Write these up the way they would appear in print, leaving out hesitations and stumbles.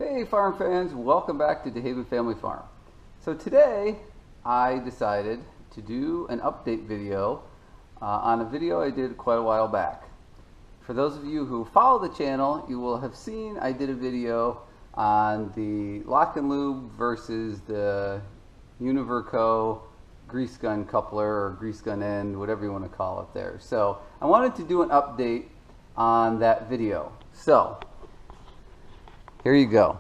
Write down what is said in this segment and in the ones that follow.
Hey farm fans, welcome back to DeHaven Family Farm. So today I decided to do an update video on a video I did quite a while back. For those of you who follow the channel, you will have seen I did a video on the LockNLube versus the Univer-Co grease gun coupler or grease gun end, whatever you want to call it there. So I wanted to do an update on that video. So here you go.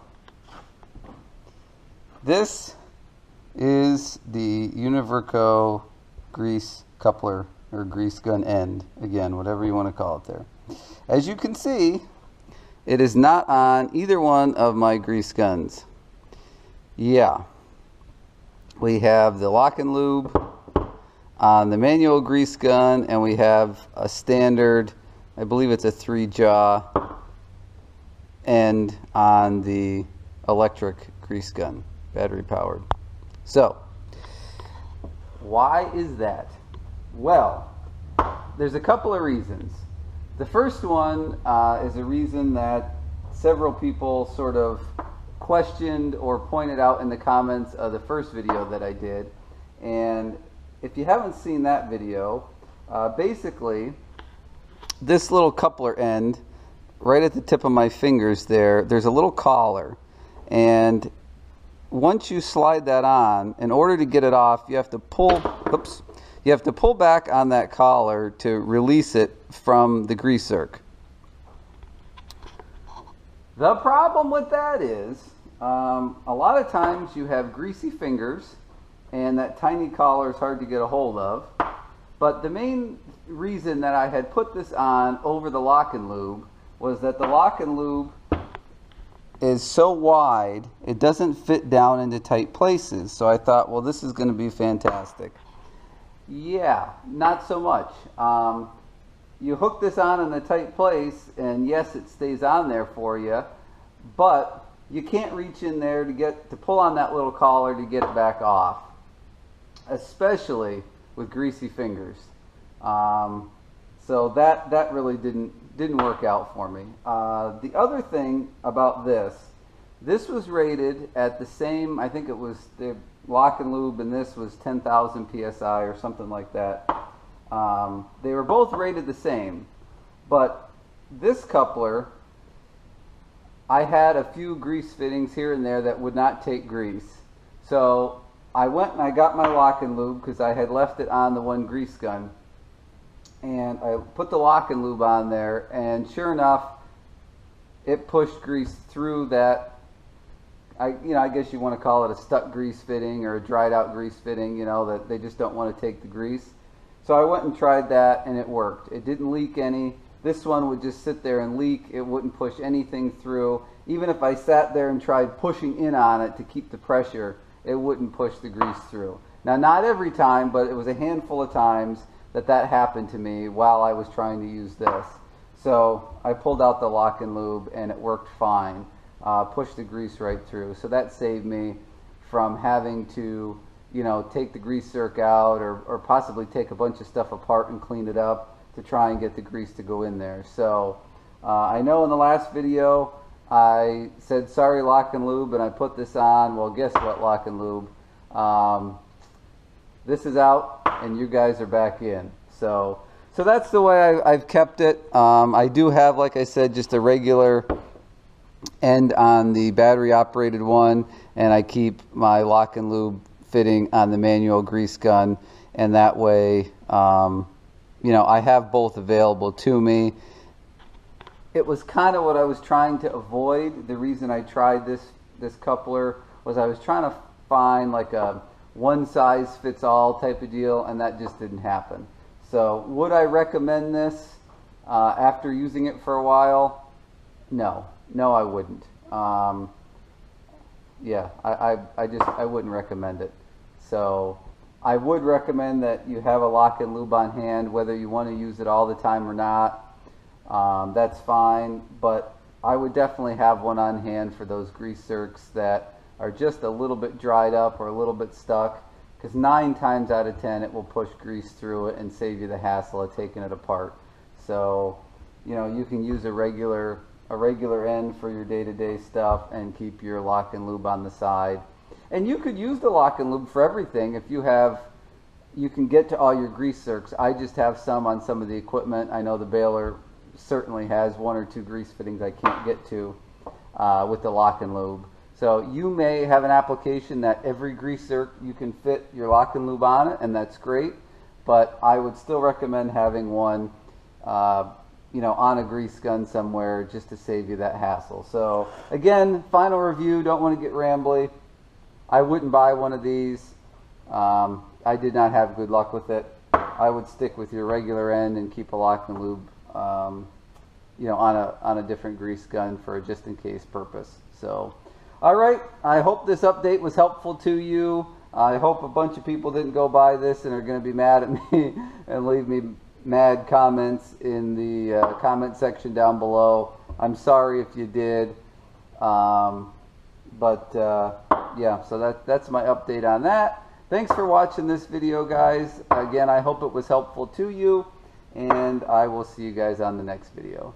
This is the Univer-Co grease coupler or grease gun end, again, whatever you want to call it there. As you can see, it is not on either one of my grease guns. Yeah, we have the LockNLube on the manual grease gun, and we have a standard, I believe it's a 3-jaw end on the electric grease gun, battery powered. So why is that? Well, there's a couple of reasons. The first one is a reason that several people sort of questioned or pointed out in the comments of the first video that I did. And if you haven't seen that video, basically this little coupler end right at the tip of my fingers there's a little collar, and once you slide that on, in order to get it off, you have to pull back on that collar to release it from the grease zerk. The problem with that is a lot of times you have greasy fingers and that tiny collar is hard to get a hold of. But the main reason that I had put this on over the LockNLube was that the LockNLube is so wide it doesn't fit down into tight places. So I thought, well, this is going to be fantastic. Yeah, not so much. You hook this on in a tight place, and yes, it stays on there for you, but you can't reach in there to pull on that little collar to get it back off, especially with greasy fingers. So that really didn't work out for me. The other thing about this was rated at the same, I think it was the LockNLube, and this was 10,000 psi or something like that. They were both rated the same, but this coupler, I had a few grease fittings here and there that would not take grease. So I went and I got my LockNLube because I had left it on the one grease gun, and I put the LockNLube on there, and sure enough, it pushed grease through that. I guess you want to call it a stuck grease fitting or a dried out grease fitting, that they just don't want to take the grease. So I went and tried that, and it worked. It didn't leak any. This one would just sit there and leak. It wouldn't push anything through. Even if I sat there and tried pushing in on it to keep the pressure, it wouldn't push the grease through. Now, not every time, but it was a handful of times that happened to me while I was trying to use this. So I pulled out the LockNLube, and it worked fine. Pushed the grease right through. So that saved me from having to, take the grease zerk out or possibly take a bunch of stuff apart and clean it up to try and get the grease to go in there. So I know in the last video I said sorry LockNLube, and I put this on. Well, guess what, LockNLube? This is out, and you guys are back in. So that's the way I've kept it. I do have, like I said, just a regular end on the battery operated one, and I keep my LockNLube fitting on the manual grease gun, and that way I have both available to me. It was kind of what I was trying to avoid. The reason I tried this coupler was I was trying to find like a one-size-fits-all type of deal, and that just didn't happen. So would I recommend this after using it for a while? No, I wouldn't. Yeah, I wouldn't recommend it. So I would recommend that you have a LockNLube on hand, whether you want to use it all the time or not. That's fine, but I would definitely have one on hand for those grease zerks that are just a little bit dried up or a little bit stuck, because 9 times out of 10 it will push grease through it and save you the hassle of taking it apart. So you can use a regular a regular end for your day-to-day stuff and keep your LockNLube on the side. And you could use the LockNLube for everything. If you have, you can get to all your grease zerks. I just have some on some of the equipment. I know the baler certainly has 1 or 2 grease fittings I can't get to with the LockNLube. So you may have an application that every grease zerk you can fit your LockNLube on it, and that's great. But I would still recommend having one, you know, on a grease gun somewhere just to save you that hassle. So again, final review. Don't want to get rambly. I wouldn't buy one of these. I did not have good luck with it. I would stick with your regular end and keep a LockNLube, you know, on a different grease gun for a just in case purpose. So, all right. I hope this update was helpful to you. I hope a bunch of people didn't go buy this and are going to be mad at me and leave me mad comments in the comment section down below. I'm sorry if you did. Yeah, so that's my update on that. Thanks for watching this video, guys. Again, I hope it was helpful to you, and I will see you guys on the next video.